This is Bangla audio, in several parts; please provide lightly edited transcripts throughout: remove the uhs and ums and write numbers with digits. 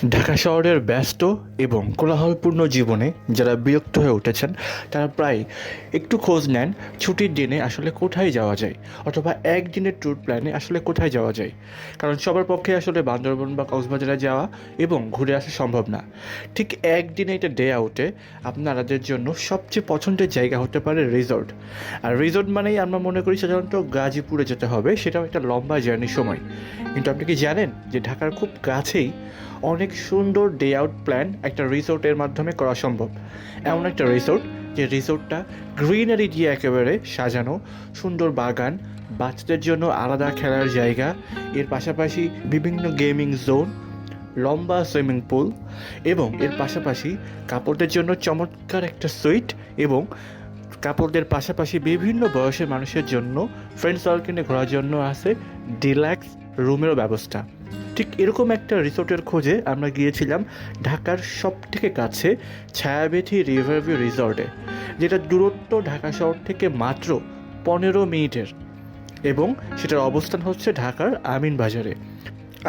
ঢাকা শহরের ব্যস্ত এবং কোলাহলপূর্ণ জীবনে যারা বিরক্ত হয়ে উঠেছেন তারা প্রায় একটু খোঁজ নেন ছুটির দিনে আসলে কোথায় যাওয়া যায় অথবা একদিনের ট্যুর প্ল্যানে আসলে কোথায় যাওয়া যায়। কারণ সবার পক্ষে আসলে বান্দরবন বা কক্সবাজারে যাওয়া এবং ঘুরে আসা সম্ভব না। ঠিক একদিনে এটা ডে আউটে আপনাদের জন্য সবচেয়ে পছন্দের জায়গা হতে পারে রিসর্ট। আর রিসর্ট মানেই আমরা মনে করি সাধারণত গাজীপুরে যেতে হবে, সেটাও একটা লম্বা জার্নির সময়। কিন্তু আপনি কি জানেন যে ঢাকার খুব কাছেই অনেক সুন্দর ডে আউট প্ল্যান একটা রিসোর্টের মাধ্যমে করা সম্ভব। এমন একটা রিসোর্ট যে রিসোর্টটা গ্রিনারি দিয়ে একেবারে সাজানো, সুন্দর বাগান, বাচ্চাদের জন্য আলাদা খেলার জায়গা, এর পাশাপাশি বিভিন্ন গেমিং জোন, লম্বা সুইমিং পুল এবং এর পাশাপাশি কাপড়দের জন্য চমৎকার একটা সুইট এবং কাপড়দের পাশাপাশি বিভিন্ন বয়সের মানুষের জন্য ফ্রেন্ড সার্কেলে ঘোরার জন্য আছে ডিলাক্স রুমেরও ব্যবস্থা। ঠিক এরকম একটা রিসোর্টের খোঁজে আমরা গিয়েছিলাম ঢাকার সবথেকে কাছে ছায়াবেথি রিভারভিউ রিসর্টে, যেটা দূরত্ব ঢাকা শহর থেকে মাত্র 15 মিনিটের এবং সেটার অবস্থান হচ্ছে ঢাকার আমিন বাজারে।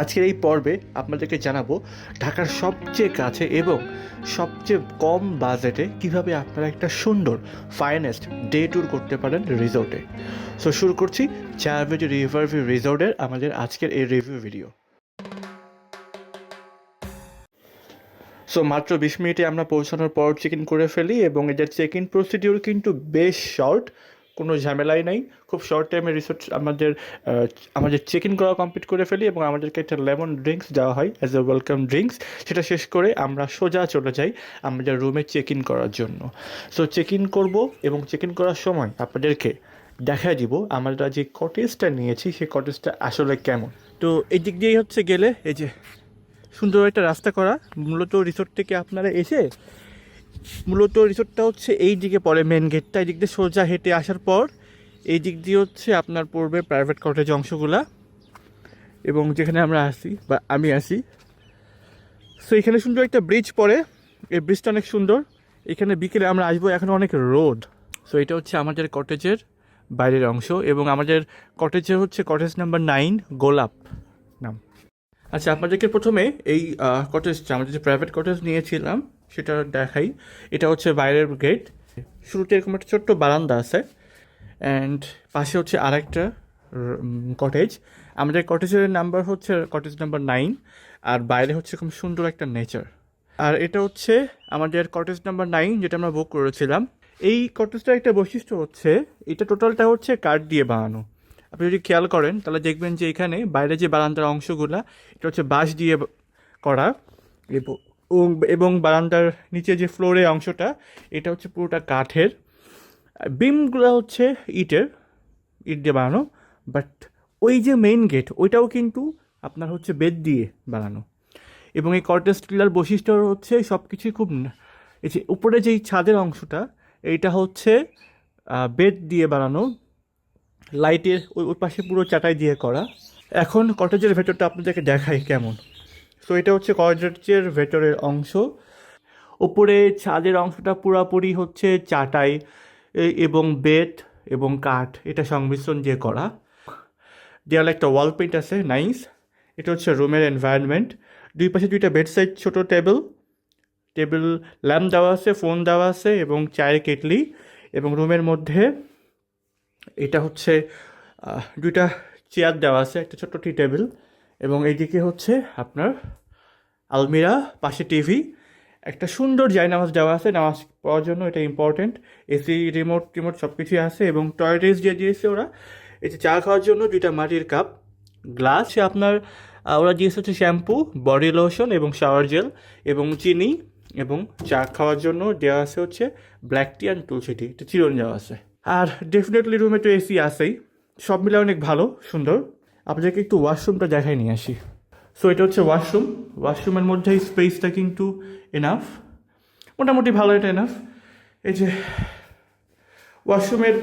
আজকের এই পর্বে আপনাদেরকে জানাবো ঢাকার সবচেয়ে কাছে এবং সবচেয়ে কম বাজেটে কিভাবে আপনারা একটা সুন্দর ফাইনেস্ট ডে ট্যুর করতে পারেন রিসোর্টে। সো শুরু করছি ছায়াবেথি রিভারভিউ রিসর্টের আমাদের আজকের এই রিভিউ ভিডিও। সো মাত্র 20 মিনিটে আমরা পৌঁছানোর পর চেক ইন করে ফেলি এবং এদের চেক ইন প্রসিডিউর কিন্তু বেশ শর্ট, কোনো ঝামেলাই নাই। খুব শর্ট টাইমে রিসোর্ট আমাদের চেক ইন করা কমপ্লিট করে ফেলি এবং আমাদেরকে একটা লেমন ড্রিঙ্কস দেওয়া হয় অ্যাজ এ ওয়েলকাম ড্রিঙ্কস। সেটা শেষ করে আমরা সোজা চলে যাই আমাদের রুমে চেক ইন করার জন্য। সো চেক ইন করবো এবং চেক ইন করার সময় আপনাদেরকে দেখা দিব আমরা যে কটেজটা নিয়েছি সেই কটেজটা আসলে কেমন। তো এই দিক দিয়েই হচ্ছে গেলে এই যে সুন্দর একটা রাস্তা করা, মূলত রিসোর্ট থেকে আপনারা এসে মূলত রিসোর্টটা হচ্ছে এই দিকে পড়ে, মেন গেটটা এই দিক দিয়ে সোজা হেঁটে আসার পর এই দিক দিয়ে হচ্ছে আপনার পড়বে প্রাইভেট কটেজ অংশগুলা এবং যেখানে আমরা আসি বা আমি আসি। সো এখানে সুন্দর একটা ব্রিজ পড়ে, এই ব্রিজটা অনেক সুন্দর। এখানে বিকেলে আমরা আসবো, এখন অনেক রোদ। সো এটা হচ্ছে আমাদের কটেজের বাইরের অংশ এবং আমাদের কটেজের হচ্ছে কটেজ নাম্বার 9 গোলাপ নাম। আচ্ছা, আপনাদেরকে প্রথমে এই কটেজটা আমাদের যে প্রাইভেট কটেজ নিয়েছিলাম সেটা দেখাই। এটা হচ্ছে বাইরের গেট, শুরুতে এরকম একটা ছোট্ট বারান্দা আছে অ্যান্ড পাশে হচ্ছে আরেকটা কটেজ। আমাদের কটেজের নাম্বার হচ্ছে কটেজ নাম্বার 9 আর বাইরে হচ্ছে খুব সুন্দর একটা নেচার। আর এটা হচ্ছে আমাদের কটেজ নাম্বার 9 যেটা আমরা বুক করেছিলাম। এই কটেজটার একটা বৈশিষ্ট্য হচ্ছে এটা টোটালটা হচ্ছে কাঠ দিয়ে বানানো। আপনি যদি খেয়াল করেন তাহলে দেখবেন যে এখানে বাইরে যে বারান্দার অংশগুলো এটা হচ্ছে বাঁশ দিয়ে করা এবং বারান্দার নিচে যে ফ্লোরের অংশটা এটা হচ্ছে পুরোটা কাঠের। বিমগুলো হচ্ছে ইট দিয়ে বানানো, বাট ওই যে মেইন গেট ওইটাও কিন্তু আপনার হচ্ছে বেত দিয়ে বানানো। এবং এই কটেজ টিলার বৈশিষ্ট্য হচ্ছে সব কিছুই খুব এই যে উপরে যেই ছাদের অংশটা এইটা হচ্ছে বেত দিয়ে বানানো, লাইটের ওই পাশে পুরো চাটাই দিয়ে করা। এখন কটেজের ভেতরটা আপনাদেরকে দেখাই কেমন। সো এটা হচ্ছে কটেজের ভেতরের অংশ। ওপরে ছাদের অংশটা পুরাপুরি হচ্ছে চাটাই এবং বেত এবং কাঠ এটা সংমিশ্রণ দিয়ে করা। দেওয়ালে একটা ওয়াল পেইন্ট আছে, নাইস। এটা হচ্ছে রুমের এনভায়রনমেন্ট। দুই পাশে দুইটা বেড সাইড ছোটো টেবিল ল্যাম্প দেওয়া আছে, ফোন দেওয়া আছে এবং চায়ের কেটলি। এবং রুমের মধ্যে এটা হচ্ছে দুইটা চেয়ার দেওয়া আছে, একটা ছোট্ট টি টেবিল এবং এইদিকে হচ্ছে আপনার আলমিরা, পাশে টিভি, একটা সুন্দর জায়নামাজ দেওয়া আছে নামাজ পড়ার জন্য, এটা ইম্পর্টেন্ট। এসি রিমোট সব কিছুই আছে এবং টয়লেট দিয়ে দিয়েছে ওরা। এই যে চা খাওয়ার জন্য দুইটা মাটির কাপ, গ্লাস আপনার ওরা দিয়েছে হচ্ছে শ্যাম্পু, বডি লোশন এবং শাওয়ার জেল এবং চিনি। এবং চা খাওয়ার জন্য দেওয়া আছে হচ্ছে ব্ল্যাক টি অ্যান্ড তুলসী টি, এটা চিরন দেওয়া আছে। আর ডেফিনেটলি রুমে তো এসি আছেই, সব মিলে অনেক ভালো সুন্দর। আপনাদেরকে একটু ওয়াশরুমটা দেখাই নিয়ে আসি। সো এটা হচ্ছে ওয়াশরুমের মধ্যে স্পেসটা কিন্তু এনাফ, মোটামুটি ভালো, এটা এনাফ। এই যে ওয়াশরুমের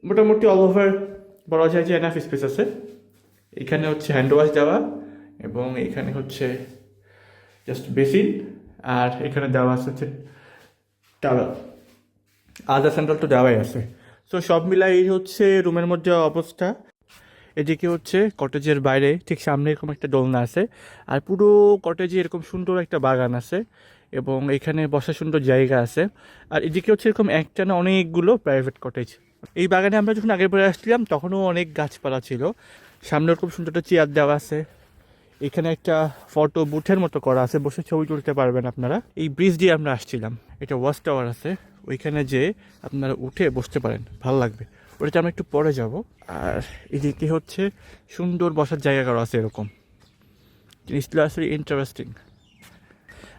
মোটামুটি অল ওভার বলা যায় যে এনাফ স্পেস আছে। এখানে হচ্ছে হ্যান্ড ওয়াশ দেওয়া এবং এখানে হচ্ছে জাস্ট বেসিন আর এখানে দেওয়া আছে হচ্ছে টাওয়েল, আদার স্যান্ডেল তো দেওয়াই আছে। সো সব মিলাই এই হচ্ছে রুমের মধ্যে অবস্থা। এদিকে হচ্ছে কটেজের বাইরে ঠিক সামনে এরকম একটা দোলনা আছে, আর পুরো কটেজে এরকম সুন্দর একটা বাগান আছে এবং এখানে বসার সুন্দর জায়গা আছে। আর এদিকে হচ্ছে এরকম একটা না অনেকগুলো প্রাইভেট কটেজ। এই বাগানে আমরা যখন আগের পরে আসছিলাম তখনও অনেক গাছপালা ছিল। সামনে ওরকম সুন্দর একটা চেয়ার দেওয়া আছে, এখানে একটা ফটো বুথের মতো করা আছে, বসে ছবি তুলতে পারবেন আপনারা। এই ব্রিজ দিয়ে আমরা আসছিলাম, এটা ওয়াচ টাওয়ার আছে, ওইখানে যে আপনারা উঠে বসতে পারেন, ভালো লাগবে। ওটাতে আমরা একটু পরে যাব। আর এদিকে হচ্ছে সুন্দর বসার জায়গা করা আছে এরকম, জিনিসগুলো আসলে ইন্টারেস্টিং।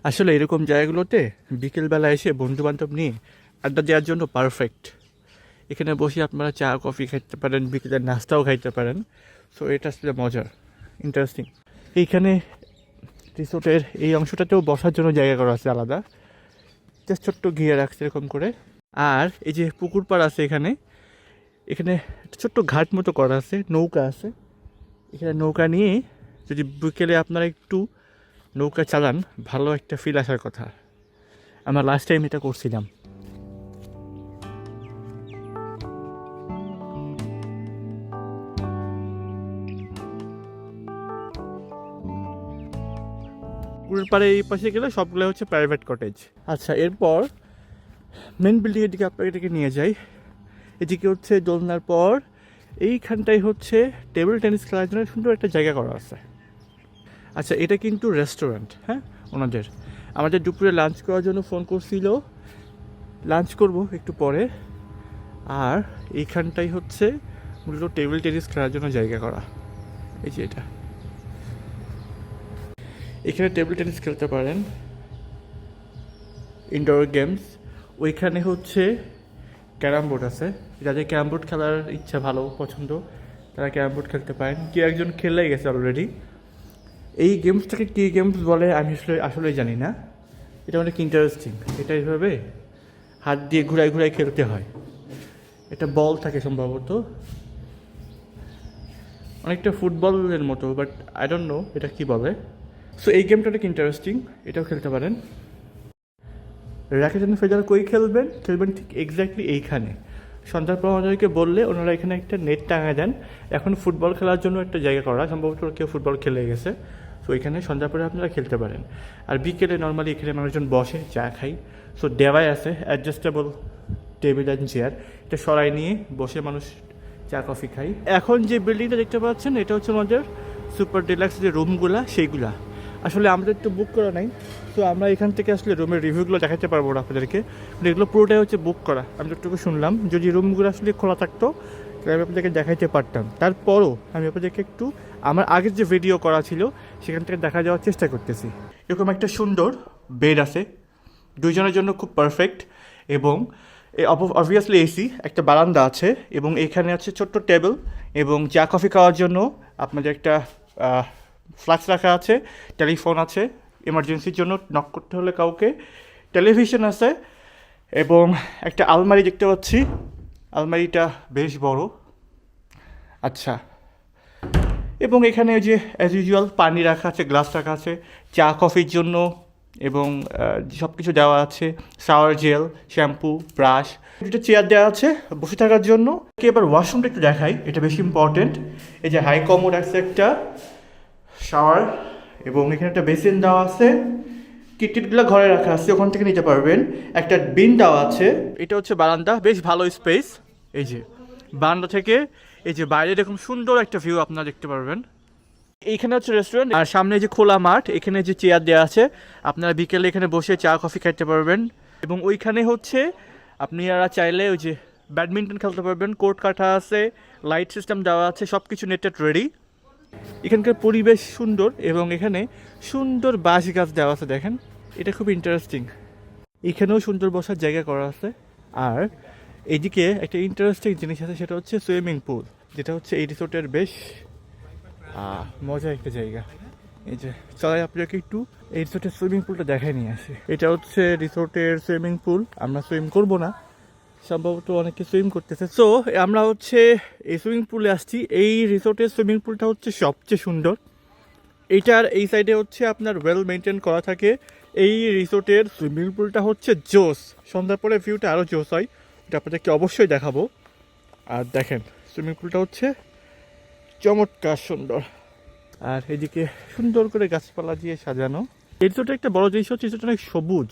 আসলে এরকম জায়গাগুলোতে বিকেলবেলা এসে বন্ধু বান্ধব নিয়ে আড্ডা দেওয়ার জন্য পারফেক্ট। এখানে বসে আপনারা চা কফি খাইতে পারেন, বিকেলের নাস্তাও খাইতে পারেন। সো এটা আসলে মজার, ইন্টারেস্টিং। এইখানে রিসোর্টের এই অংশটাতেও বসার জন্য জায়গা করা আছে আলাদা, জাস্ট ছোট্ট ঘিরে রাখছে এরকম করে। আর এই যে পুকুর পাড় আছে এখানে, এখানে একটা ছোট্ট ঘাট মতো করা আছে, নৌকা আছে। এখানে নৌকা নিয়ে যদি বিকেলে আপনারা একটু নৌকা চালান, ভালো একটা ফিল আসার কথা। আমরা লাস্ট টাইম এটা করছিলাম। পুকুরের পাড়ে এই পাশে গেলে সবগুলো হচ্ছে প্রাইভেট কটেজ। আচ্ছা, এরপর মেন বিল্ডিংয়ের দিকে আপনাকে নিয়ে যাই। এদিকে হচ্ছে দোলনার পর এইখানটাই হচ্ছে টেবিল টেনিস খেলার জন্য সুন্দর একটা জায়গা করা আছে। আচ্ছা, এটা কিন্তু রেস্টুরেন্ট, হ্যাঁ ওনাদের। আমাদের দুপুরে লাঞ্চ করার জন্য ফোন করছিল, লাঞ্চ করব একটু পরে। আর এইখানটাই হচ্ছে মূলত টেবিল টেনিস খেলার জন্য জায়গা করা। এই যে এটা, এখানে টেবিল টেনিস খেলতে পারেন, ইনডোর গেমস। ওইখানে হচ্ছে ক্যারাম বোর্ড আছে, যাদের ক্যারাম বোর্ড খেলার ইচ্ছা, ভালো পছন্দ, তারা ক্যারাম বোর্ড খেলতে পারেন। কেউ একজন খেলেই গেছে অলরেডি। এই গেমসটাকে কী গেমস বলে আমি আসলে জানি না, এটা অনেক ইন্টারেস্টিং। এটা এইভাবে হাত দিয়ে ঘুরায় ঘুরায় খেলতে হয়, এটা বল থাকে সম্ভবত, অনেকটা ফুটবলের মতো, বাট আই ডোন্ট নো এটা কী বলে। সো এই গেমটা অনেক ইন্টারেস্টিং, এটাও খেলতে পারেন। র্যাকেট অ্যান্ড ফেদার কই খেলবেন ঠিক এক্স্যাক্টলি এইখানে। সন্ধ্যার পর আমাদেরকে বললে ওনারা এখানে একটা নেট টাঙায় দেন। এখন ফুটবল খেলার জন্য একটা জায়গা করা, সম্ভবত কেউ ফুটবল খেলে গেছে। সো এখানে সন্ধ্যার পরে আপনারা খেলতে পারেন। আর বিকেলে নর্মালি এখানে মানুষজন বসে চা খাই। সো দেওয়াই আছে অ্যাডজাস্টেবল টেবিল অ্যান্ড চেয়ার, এটা সরাই নিয়ে বসে মানুষ চা কফি খাই। এখন যে বিল্ডিংটা দেখতে পাচ্ছেন এটা হচ্ছে আমাদের সুপার ডিলাক্স যে রুমগুলা, সেইগুলা। আসলে আমাদের তো বুক করা নাই, তো আমরা এখান থেকে আসলে রুমের রিভিউগুলো দেখাতে পারবো না আপনাদেরকে। এগুলো পুরোটাই হচ্ছে বুক করা। আমি যতটুকু শুনলাম, যদি রুমগুলো আসলে খোলা থাকতো তাহলে আমি আপনাদেরকে দেখাইতে পারতাম। তারপরও আমি আপনাদেরকে একটু আমার আগের যে ভিডিও করা ছিল সেখান থেকে দেখা যাওয়ার চেষ্টা করতেছি। এরকম একটা সুন্দর বেড আছে, দুইজনের জন্য খুব পারফেক্ট। এবং অবভিয়াসলি এসি, একটা বারান্দা আছে এবং এখানে আছে ছোট্ট টেবিল এবং চা কফি খাওয়ার জন্য আপনাদের একটা ফ্লাক্স রাখা আছে, টেলিফোন আছে এমার্জেন্সির জন্য নক করতে হলে কাউকে, টেলিভিশন আছে এবং একটা আলমারি দেখতে পাচ্ছি। আলমারিটা বেশ বড়। আচ্ছা, এবং এখানে ওই যে অ্যাজ ইউজুয়াল পানি রাখা আছে, গ্লাস রাখা আছে চা কফির জন্য এবং সব কিছু দেওয়া আছে, শাওয়ার জেল, শ্যাম্পু, ব্রাশ, দুটো চেয়ার দেওয়া আছে বসে থাকার জন্য। এবার ওয়াশরুমটা একটু দেখাই, এটা বেশি ইম্পর্টেন্ট। এই যে হাই কমোড আছে, একটা শাওয়ার এবং এখানে একটা বেসিন দেওয়া আছে, কিটটিটগুলো ঘরে রাখা আছে, ওখান থেকে নিতে পারবেন। একটা বিন দেওয়া আছে। এটা হচ্ছে বারান্দা, বেশ ভালো স্পেস। এই যে বারান্দা থেকে এই যে বাইরে এরকম সুন্দর একটা ভিউ আপনারা দেখতে পারবেন। এইখানে হচ্ছে রেস্টুরেন্ট, আর সামনে যে খোলা মাঠ, এখানে যে চেয়ার দেওয়া আছে, আপনারা বিকেলে এখানে বসে চা কফি খাইতে পারবেন। এবং ওইখানে হচ্ছে আপনারা চাইলে ওই যে ব্যাডমিন্টন খেলতে পারবেন, কোর্ট কাটা আছে, লাইট সিস্টেম দেওয়া আছে, সব কিছু নেটেড রেডি। এখানকার পরিবেশ সুন্দর এবং এখানে সুন্দর বাঁশ গাছ দেওয়া আছে, দেখেন এটা খুব ইন্টারেস্টিং। এখানেও সুন্দর বসার জায়গা করা আছে। আর এইদিকে একটা ইন্টারেস্টিং জিনিস আছে, সেটা হচ্ছে সুইমিং পুল, যেটা হচ্ছে এই রিসোর্টের বেশ মজার একটা জায়গা। এই যে চলাই আপনাকে একটু এই রিসোর্টের সুইমিং পুলটা দেখায় নিয়ে আসে। এটা হচ্ছে রিসোর্টের সুইমিং পুল। আমরা সুইম করব না, সম্ভবত অনেকে সুইম করতেছে। সো আমরা হচ্ছে এই সুইমিং পুলে আসছি। এই রিসোর্টের সুইমিং পুলটা হচ্ছে সবচেয়ে সুন্দর। এইটার এই সাইডে হচ্ছে আপনার ওয়েল মেনটেন করা থাকে। এই রিসোর্টের সুইমিং পুলটা হচ্ছে জোস, সন্ধ্যার পরে ভিউটা আরও জোস হয়, এটা আপনাদেরকে অবশ্যই দেখাবো। আর দেখেন সুইমিং পুলটা হচ্ছে চমৎকার সুন্দর। আর এদিকে সুন্দর করে গাছপালা দিয়ে সাজানো। এর তো একটা বড় জিনিস হচ্ছে এটা অনেক সবুজ,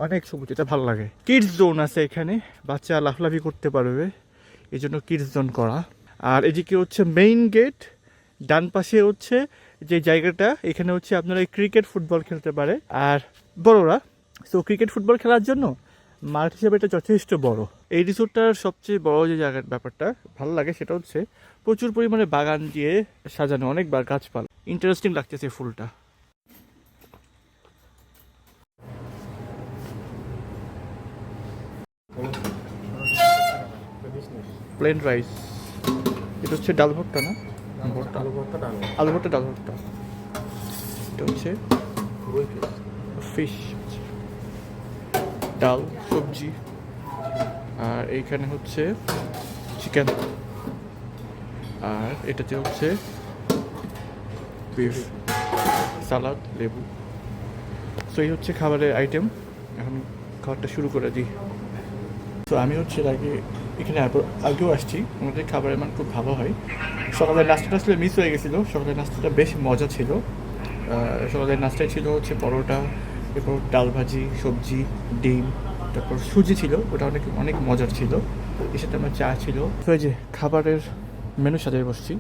অনেক সবুজ, এটা ভালো লাগে। কিডস জোন আছে এখানে, বাচ্চা লাফলাফি করতে পারবে, এই জন্য কিডস জোন করা। আর এদিকে হচ্ছে মেইন গেট, ডান পাশে হচ্ছে যে জায়গাটা, এখানে হচ্ছে আপনারা ক্রিকেট ফুটবল খেলতে পারে আর বড়রা। তো ক্রিকেট ফুটবল খেলার জন্য মাঠ হিসেবে এটা যথেষ্ট বড়। এই রিসোর্টটার সবচেয়ে বড় যে জায়গার ব্যাপারটা ভালো লাগে সেটা হচ্ছে প্রচুর পরিমাণে বাগান দিয়ে সাজানো, অনেকবার গাছপালা, ইন্টারেস্টিং লাগতেছে ফুলটা। প্লেন রাইস, এটা হচ্ছে ডাল ভর্তা না? আলু ভর্তা, ডাল ভর্তা। এটা হচ্ছে ফিশ, ডাল, সবজি, আর এইখানে হচ্ছে চিকেন, আর এটাতে হচ্ছে বিফ, সালাদ, লেবু। তো এই হচ্ছে খাবারের আইটেম। এখন খাবারটা শুরু করে দিই। তো আমি হচ্ছে আগে এখানে আগেও আসছি, আমাদের খাবারের মান খুব ভালো হয়। সকালের নাস্তাটা আসলে মিস হয়ে গেছিলো, সকালের নাস্তাটা বেশ মজা ছিল। সকালের নাস্তায় ছিল হচ্ছে পরোটা, এরপর ডাল ভাজি, সবজি, ডিম, তারপর সুজি ছিল, ওটা অনেক অনেক মজার ছিল। এর সাথে আমার চা ছিল। তো এই যে খাবারের মেনু সাজিয়ে বসছি।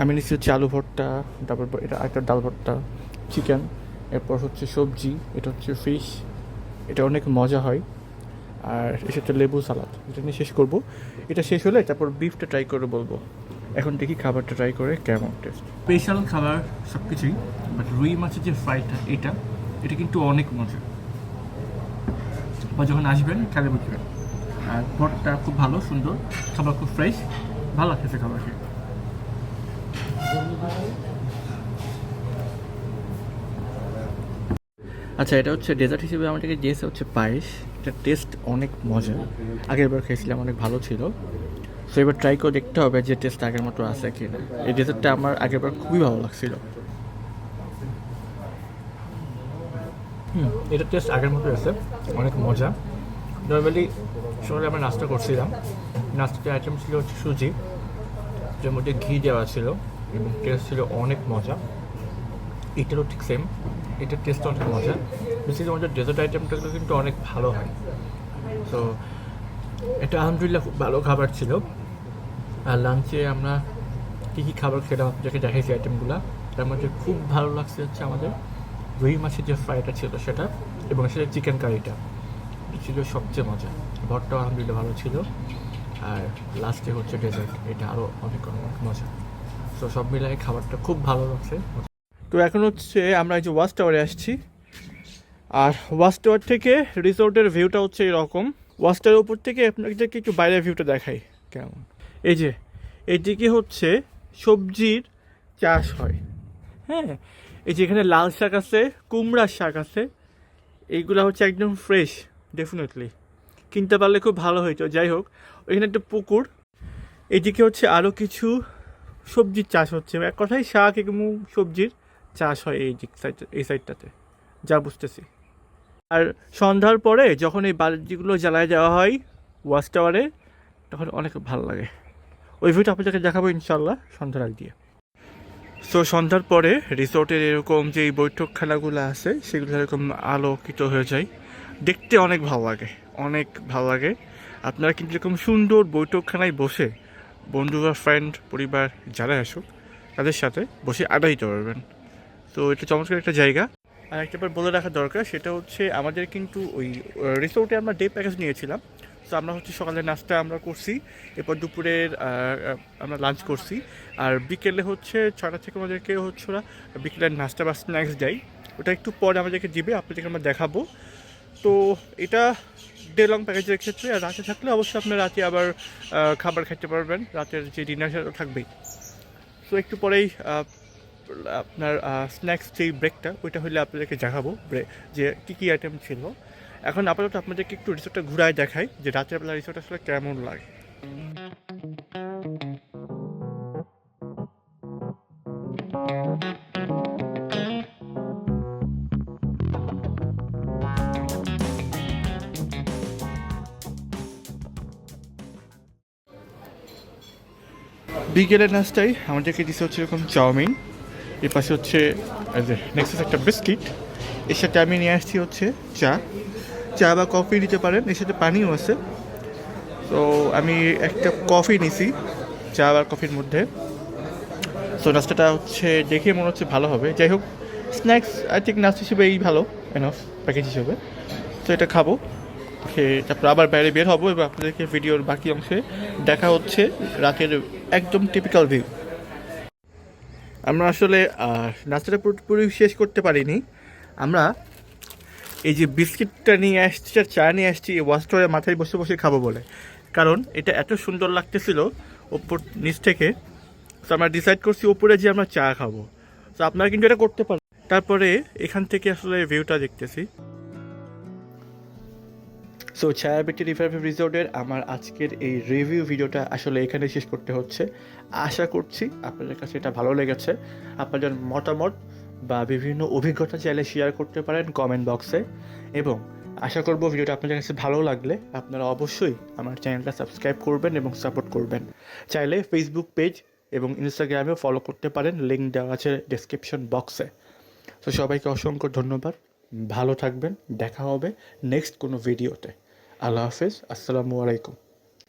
আমি নিচ্ছি হচ্ছে আলু ভর্তা, তারপর এটা একটা ডাল ভর্তা, চিকেন, এরপর হচ্ছে সবজি, এটা হচ্ছে ফিশ, এটা অনেক মজা হয়। আর এর সাথে লেবু, সালাদ, এটা নিয়ে শেষ করবো। এটা শেষ হলে তারপর বিফটা ট্রাই করে বলবো। এখন দেখি খাবারটা ট্রাই করে কেমন টেস্ট। স্পেশাল খাবার সব কিছুই, বাট রুই মাছের যে ফ্রাইটা এটা কিন্তু অনেক মজা। বা যখন আসবেন খেলে বুঝবেন। আর ভর্তা খুব ভালো, সুন্দর, খাবার খুব ফ্রেশ, ভালো লাগতেছে খাবার খেয়ে। আচ্ছা, এটা হচ্ছে ডেজার্ট হিসেবে আমাদেরকে দিয়েছে হচ্ছে পায়েস। এটা টেস্ট অনেক মজা, আগের বার খেয়েছিলাম, অনেক ভালো ছিল। সো এবার ট্রাই করে দেখতে হবে যে টেস্ট আগের মতো আছে কি না। এই ডেজার্টটা আমার আগের বার খুবই ভালো লাগছিল। এটা টেস্ট আগের মতো আছে, অনেক মজা। নর্মালি সকালে আমরা নাস্তা করছিলাম, নাস্তাতে আইটেম ছিল হচ্ছে সুজি, যার মধ্যে ঘি দেওয়া ছিল এবং টেস্ট ছিল অনেক মজা। এটারও ঠিক সেম, এটার টেস্ট অনেক মজা। বেশি আমাদের ডেজার্ট আইটেমটাগুলো কিন্তু অনেক ভালো হয়। তো এটা আলহামদুলিল্লাহ খুব ভালো খাবার ছিল। আর লাঞ্চে আমরা কী কী খাবার খেলাম আপনাদেরকে দেখাইছি আইটেমগুলো। তার মধ্যে খুব ভালো লাগছে হচ্ছে আমাদের রুই মাছের যে ফ্রাইটা ছিল সেটা, এবং সেটা চিকেন কারিটা ছিল সবচেয়ে মজা। ভর্তাও আলহামদুলিল্লাহ ভালো ছিল। আর লাস্টে হচ্ছে ডেজার্ট, এটা আরও অনেক অনেক মজা। তো সব মিলাই খাবারটা খুব ভালো লাগছে। তো এখন হচ্ছে আমরা এই যে ওয়াচ টাওয়ারে আসছি, আর ওয়াচ টাওয়ার থেকে রিসোর্টের ভিউটা হচ্ছে এরকম। ওয়াচ টাওয়ারের উপর থেকে আপনাদেরকে একটু বাইরের ভিউটা দেখাই কেমন। এই যে এইদিকে হচ্ছে সবজির চাষ হয়, হ্যাঁ। এই যে এখানে লাল শাক আছে, কুমড়ার শাক আছে, এইগুলো হচ্ছে একদম ফ্রেশ, ডেফিনেটলি কিনতে পারলে খুব ভালো হইতো। যাই হোক, ওইখানে একটা পুকুর, এইদিকে হচ্ছে আরও কিছু সবজির চাষ হচ্ছে, এক কথায় শাক এবং সবজির চাষ হয় এই দিক এই সাইডটাতে, যা বুঝতেছি। আর সন্ধ্যার পরে যখন এই বালতিগুলো জ্বালায় দেওয়া হয় ওয়াচ টাওয়ারে, তখন অনেক ভালো লাগে। ওই ভিউটা আপনাদেরকে দেখাবো ইনশাল্লাহ সন্ধ্যার আগ দিয়ে। সো সন্ধ্যার পরে রিসোর্টের এরকম যে বৈঠকখানাগুলো আছে সেগুলো এরকম আলোকিত হয়ে যায়, দেখতে অনেক ভালো লাগে, অনেক ভালো লাগে। আপনারা কিন্তু এরকম সুন্দর বৈঠকখানায় বসে বন্ধু বা ফ্রেন্ড, পরিবার যারা আসুক তাদের সাথে বসে আড্ডা দিতে পারবেন। তো এটা চমৎকার একটা জায়গা। আর একটাবার বলে রাখা দরকার, সেটা হচ্ছে আমাদের কিন্তু ওই রিসোর্টে আমরা ডে প্যাকেজ নিয়েছিলাম। তো আমরা হচ্ছে সকালের নাস্তা আমরা করছি, এরপর দুপুরের আমরা লাঞ্চ করছি, আর বিকেলে হচ্ছে 6টা থেকে আমাদেরকে হচ্ছে ওরা বিকেলের নাস্তা বা স্ন্যাক্স দেয়, ওটা একটু পরে আমাদেরকে দিবে, আপনাদেরকে আমরা দেখাবো। তো এটা ডে লং প্যাকেজের ক্ষেত্রে। আর রাতে থাকলে অবশ্যই আপনার রাতে আবার খাবার খেতে পারবেন, রাতের যে ডিনার সেটা থাকবেই। তো একটু পরেই আপনার স্ন্যাক্স যেই ব্রেকটা, ওইটা হলে আপনাদেরকে দেখাবো যে কী কী আইটেম ছিল। এখন আপাতত আপনাদেরকে একটু রিসোর্টটা ঘুরায় দেখাই যে রাতের বেলা রিসোর্ট আসলে কেমন লাগে। বিকেলের নাস্তায় আমাদেরকে দিচ্ছে হচ্ছে এরকম চাউমিন, এর পাশে হচ্ছে নেক্সাস একটা বিস্কিট, এর সাথে আমি নিয়ে আসছি হচ্ছে চা। চা বা কফি নিতে পারেন, এর সাথে পানিও আছে। তো আমি একটা কফি নিছি চা আর কফির মধ্যে। সো নাস্তাটা হচ্ছে দেখে মনে হচ্ছে ভালো হবে। যাই হোক, স্ন্যাক্স আই থিঙ্ক নাস্তা হিসেবে এই ভালো, এনফ প্যাকেজ হিসেবে। তো এটা খাবো, খেয়ে তারপর আবার বাইরে বের হবো এবং আপনাদেরকে ভিডিওর বাকি অংশে দেখা হচ্ছে রাতের একদম টিপিক্যাল ভিউ। আমরা আসলে নাস্তাটা পুরোপুরি শেষ করতে পারিনি। আমরা এই যে বিস্কিটটা নিয়ে আসছি আর চা নিয়ে আসছি ওয়াস্টারের মাথায় বসে বসে খাবো বলে, কারণ এটা এত সুন্দর লাগতেছিল ওপর নিচ থেকে। তো আমরা ডিসাইড করছি ওপরে যে আমরা চা খাবো। তো আপনারা কিন্তু এটা করতে পারেন। তারপরে এখান থেকে আসলে ভিউটা দেখতেছি। সো ছায়াবীটি রিভার রিসোর্টের আমার আজকের এই রিভিউ ভিডিওটা আসলে এখানে শেষ করতে হচ্ছে। আশা করছি আপনাদের কাছে এটা ভালো লেগেছে। আপনাদের মতামত বা বিভিন্ন অভিজ্ঞতা চাইলে শেয়ার করতে পারেন কমেন্ট বক্সে, এবং আশা করব ভিডিওটা আপনাদের কাছে ভালো লাগলে আপনারা অবশ্যই আমার চ্যানেলটা সাবস্ক্রাইব করবেন এবং সাপোর্ট করবেন। চাইলে ফেসবুক পেজ এবং ইনস্টাগ্রামেও ফলো করতে পারেন, লিঙ্ক দেওয়া আছে ডেসক্রিপশন বক্সে। তো সবাইকে অসংখ্য ধন্যবাদ, ভালো থাকবেন, দেখা হবে নেক্সট কোনো ভিডিওতে। আল্লাহ হাফেজ, আসসালামু আলাইকুম।